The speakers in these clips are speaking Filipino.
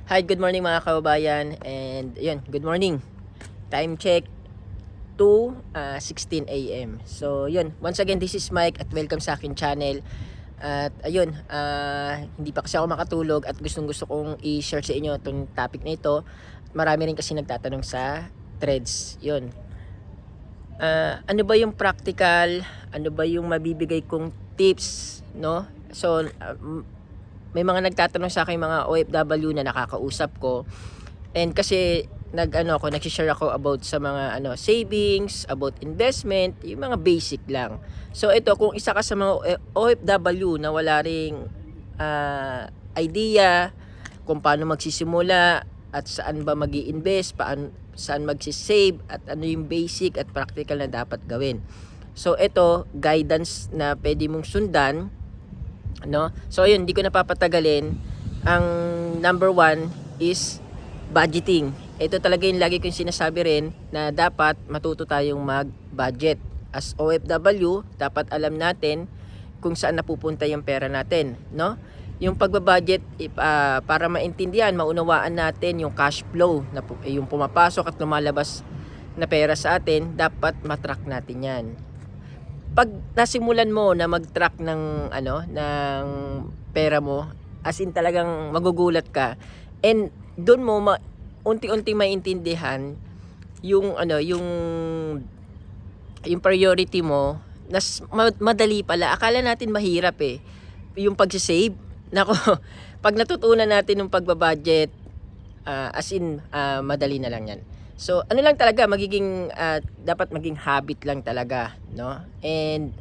Hi, good morning mga kababayan. And yun, good morning. Time check 2:16 a.m. So yun, once again this is Mike at welcome sa akin channel. At ayun, hindi pa kasi ako makatulog at gustong-gusto kong i-share sa inyo itong topic na ito. Marami rin kasi nagtatanong sa threads. Yun. Ano ba yung practical? Ano ba yung mabibigay kong tips, no? So, may mga nagtatanong sa akin mga OFW na nakakausap ko. And kasi nagsi-share ako about sa mga savings, about investment, yung mga basic lang. So ito, kung isa ka sa mga OFW na wala ring idea kung paano magsisimula at saan ba magi-invest, saan magsi-save at ano yung basic at practical na dapat gawin. So ito, guidance na pwede mong sundan, no? So ayun, hindi ko napapatagalin. Ang number one is budgeting. Ito talaga yung lagi kong sinasabi rin na dapat matuto tayong mag-budget. As OFW, dapat alam natin kung saan napupunta yung pera natin, no? Yung pagbabudget, para maintindihan, maunawaan natin yung cash flow, yung pumapasok at lumalabas na pera sa atin, dapat matrack natin yan. Pag nasimulan mo na mag-track ng ng pera mo, as in talagang magugulat ka, and doon mo unti-unti maintindihan yung yung priority mo. Madali pala. Akala natin mahirap yung pag-save. Nako, pag natutunan natin yung pagbabudget, madali na lang yan. So, ano lang talaga, dapat maging habit lang talaga, no? And,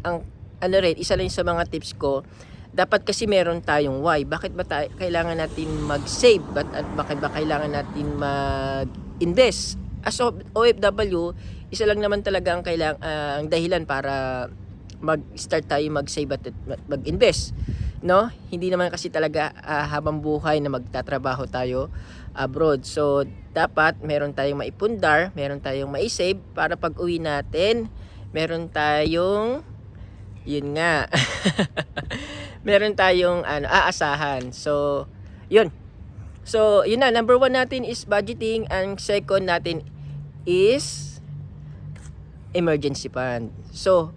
isa lang sa mga tips ko, dapat kasi meron tayong why. Bakit ba kailangan natin mag-save? Bakit ba kailangan natin mag-invest? As OFW, isa lang naman talaga ang dahilan para mag-start tayo mag-save at mag-invest, no? Hindi naman kasi talaga habang buhay na magtatrabaho tayo abroad. So, dapat meron tayong maipundar, meron tayong mai-save para pag uwi natin, meron tayong, yun nga, meron tayong aasahan. So, yun. So, yun na. Number one natin is budgeting. Ang second natin is emergency fund. So,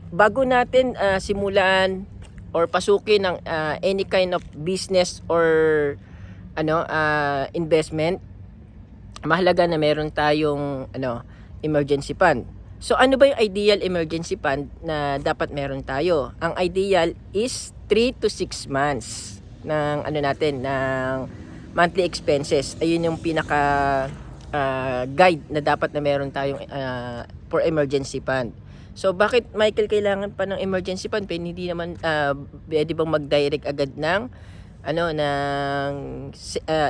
bago natin simulan or pasukin ng any kind of business or investment, mahalaga na meron tayong emergency fund. So ano ba yung ideal emergency fund na dapat meron tayo? Ang ideal is 3 to 6 months ng ng monthly expenses. Ayun yung pinaka guide na dapat na meron tayong for emergency fund. So bakit, Michael, kailangan pa ng emergency fund? Hindi naman pwede bang mag-direct agad ng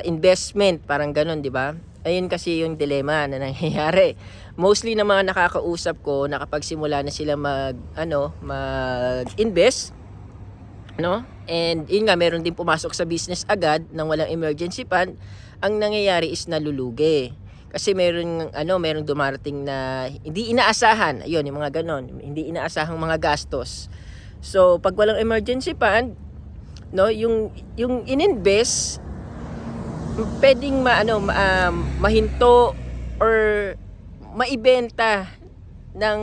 investment, parang ganun, di ba? Ayun kasi yung dilemma na nangyayari. Mostly na mga nakakausap ko, nakapagsimula na sila mag-invest, no? And yun nga, meron din pumasok sa business agad nang walang emergency fund. Ang nangyayari is nalulugi. Kasi meron dumarating na hindi inaasahan. Ayun, yung mga ganon, hindi inaasahang mga gastos. So, pag walang emergency fund, no, yung ininvest pwedeng mahinto or maibenta ng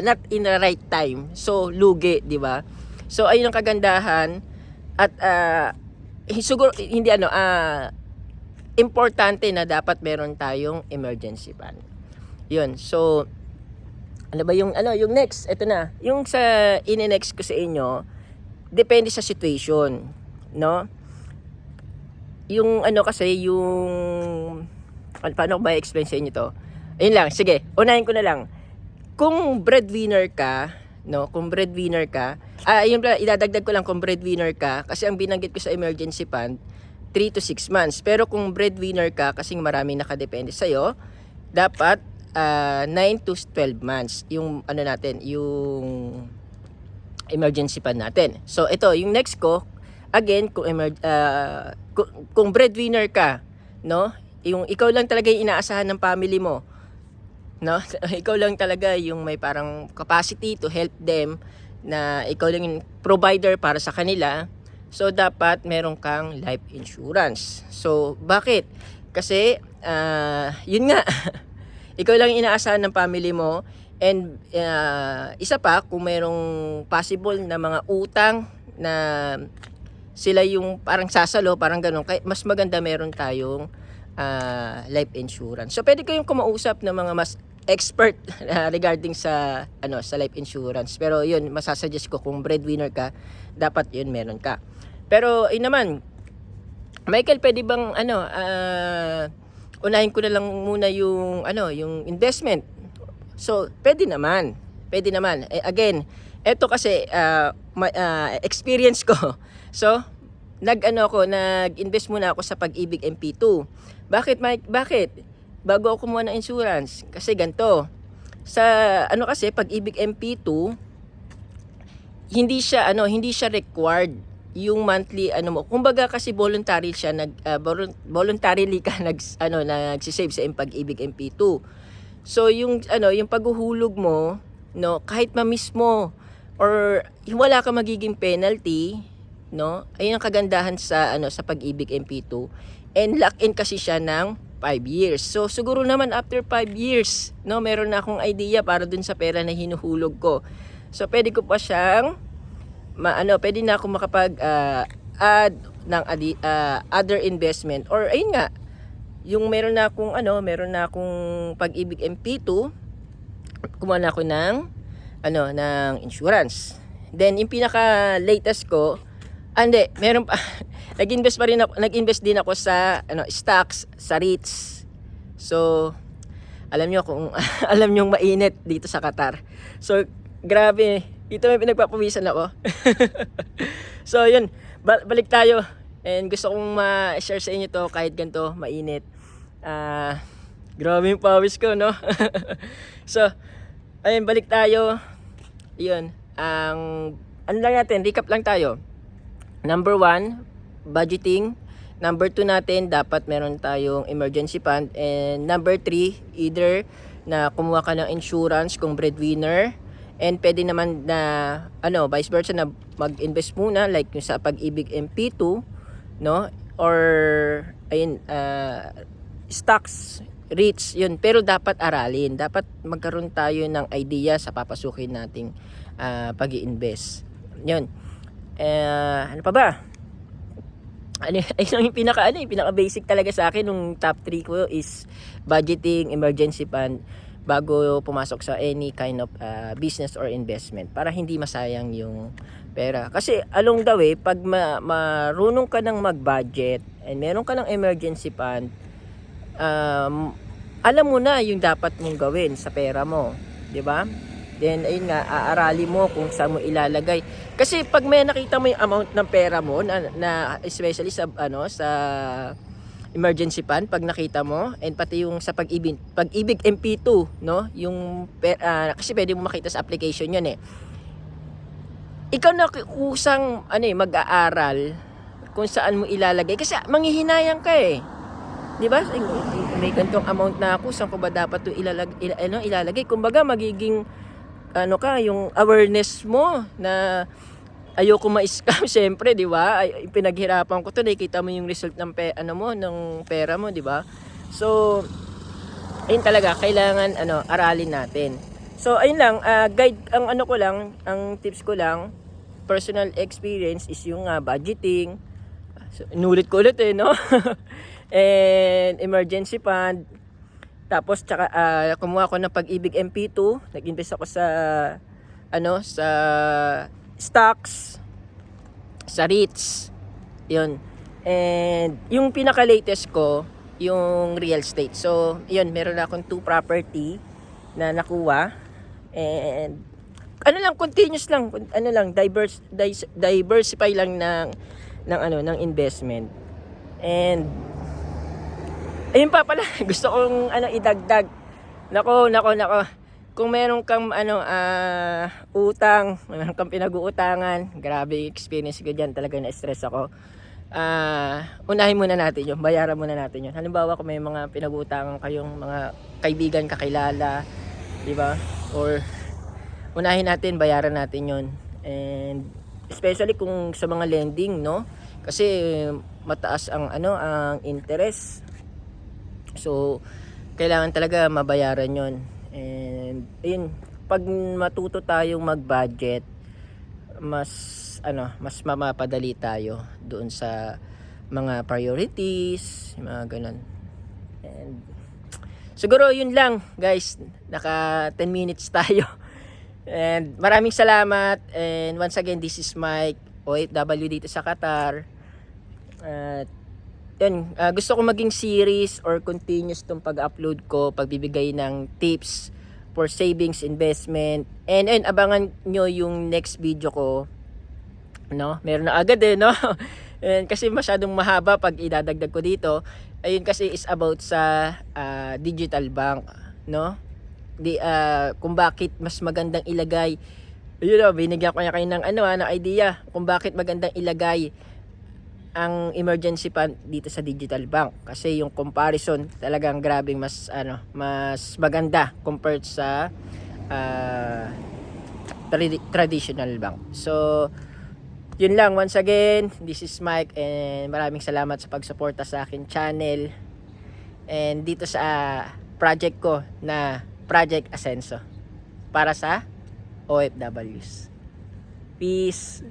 not in the right time. So, lugi, di ba? So, ayun ang kagandahan. At siguro hindi importante na dapat meron tayong emergency fund. Yun. So, ano ba yung next? Ito na. Yung sa next ko sa inyo, depende sa situation, no? Yung kasi yung paano ko ba i-explain sa inyo to? Ayun lang, sige, unahin ko na lang. Kung breadwinner ka, no? Kung breadwinner ka, ayun pala, idadagdag ko lang kung breadwinner ka, kasi ang binanggit ko sa emergency fund 3 to 6 months. Pero kung breadwinner ka, kasing maraming nakadepende sa'yo, dapat 9 to 12 months yung yung emergency fund natin. So ito, yung next ko, again, kung breadwinner ka, no? Yung ikaw lang talaga yung inaasahan ng family mo, no? Ikaw lang talaga yung may parang capacity to help them, na ikaw lang yung provider para sa kanila. So dapat meron kang life insurance. So bakit? Kasi yun nga, ikaw lang inaasahan ng family mo, and isa pa, kung merong possible na mga utang na sila yung parang sasalo, parang ganun, kaya mas maganda meron tayong life insurance. So pwede kayong kumausap ng mga mas expert regarding sa sa life insurance. Pero yun, masasuggest ko kung breadwinner ka, dapat yun meron ka. Pero yun naman, Michael, pwede bang unahin ko na lang muna yung yung investment. So, pwede naman. Pwede naman. Again, eto kasi experience ko. So, nag-invest muna ako sa Pag-ibig MP2. Bakit, Mike? Bakit? Bago ako kumuha ng insurance, kasi ganito. Sa kasi Pag-ibig MP2, hindi siya required yung monthly mo. Kumbaga kasi voluntary siya, voluntarily ka nagsisave sa Pag-ibig MP2. So yung yung paghuhulog mo, no, kahit ma-miss mo or wala ka magiging penalty, no? Ayun ang kagandahan sa sa Pag-ibig MP2. And lock-in kasi siya ng 5 years. So siguro naman after 5 years, no, meron na akong idea para dun sa pera na hinuhulog ko. So pwede ko pa siyang pwede na ako makapag add ng other investment, or ayun nga, yung meron na akong Pag-ibig MP2, kumuha na ako ng insurance. Then yung pinaka latest ko, meron pa nag-invest din ako sa stocks, sa REITs. So alam nyo kung alam nyo mainit dito sa Qatar. So grabe, dito may pinagpapawisan ako. So yun, balik tayo, and gusto kong ma-share sa inyo to kahit ganito mainit. Grabe yung pawis ko, no? So ayun, balik tayo. Yun, lang natin, recap lang tayo. Number 1, budgeting. Number 2 natin, dapat meron tayong emergency fund. And number 3, either na kumuha ka ng insurance kung breadwinner, and pwede naman na vice versa, na mag-invest muna like yung sa Pag-ibig MP2, no, or ayun, stocks, REITs, yun. Pero dapat aralin, dapat magkaroon tayo ng idea sa papasukin nating pag-i-invest. Yun. Ano pa ba? Yung pinaka basic talaga sa akin, nung top 3 ko is budgeting, emergency fund, bago pumasok sa any kind of business or investment, para hindi masayang yung pera. Kasi along the way, pag marunong ka ng mag-budget and meron ka ng emergency fund, alam mo na yung dapat mong gawin sa pera mo, 'di ba? Then ayun nga, aarali mo kung saan mo ilalagay. Kasi pag may nakita mo yung amount ng pera mo na especially sa sa emergency fund, pag nakita mo, and pati yung sa Pag-ibig MP2, no, yung kasi pwede mo makita sa application yun ikaw na kusang mag-aaral kung saan mo ilalagay, kasi manghihinayang ka di ba? May gantong amount na ako, saan ko ba dapat to ilalagay? Kumbaga magiging yung awareness mo na ayoko ma-scam, syempre, di ba? Pinaghirapan ko to, nakita mo yung result ng ng pera mo, di ba? So ayun talaga, kailangan aralin natin. So ayun lang, guide ang ang tips ko lang, personal experience is yung budgeting. So, inulit ko ulit no? And emergency fund. Tapos tsaka kumuha ako ng Pag-ibig MP2, nag-invest ako sa sa stocks, sa REITs. 'Yun. And yung pinaka-latest ko, yung real estate. So, 'yun, meron na akong 2 property na nakuha. And continuous lang, diversify lang ng investment. And ayun pa pala, gusto kong idagdag. Nako. Kung meron kang utang, meron kang pinag-uutangan, grabe experience ko diyan, talaga na-stress ako. Unahin muna natin 'yung bayaran muna natin 'yun. Halimbawa kung may mga pinag-uutangan kayong mga kaibigan, kakilala, di ba? Or unahin natin, bayaran natin 'yon. And especially kung sa mga lending, no? Kasi mataas ang ang interest. So kailangan talaga mabayaran 'yon. And ayun, pag matuto tayong mag-budget, mas mas mamapadali tayo doon sa mga priorities, mga ganun. And siguro yun lang, guys. Naka 10 minutes tayo. And maraming salamat. And once again, this is Mike, OFW dito sa Qatar. At yun, gusto ko maging series or continuous tong pag-upload ko, pagbibigay ng tips for savings, investment. And abangan nyo yung next video ko. No? Meron na agad no? And kasi masyadong mahaba pag idadagdag ko dito. Ayun kasi is about sa digital bank, no? Kung bakit mas magandang ilagay. Ayun, binigyan ko kayo ng ng idea kung bakit magandang ilagay ang emergency fund dito sa digital bank, kasi yung comparison talagang grabing mas mas maganda compared sa traditional bank. So yun lang, once again, this is Mike, and maraming salamat sa pagsuporta sa akin channel and dito sa project ko na Project Ascenso para sa OFWs. Peace.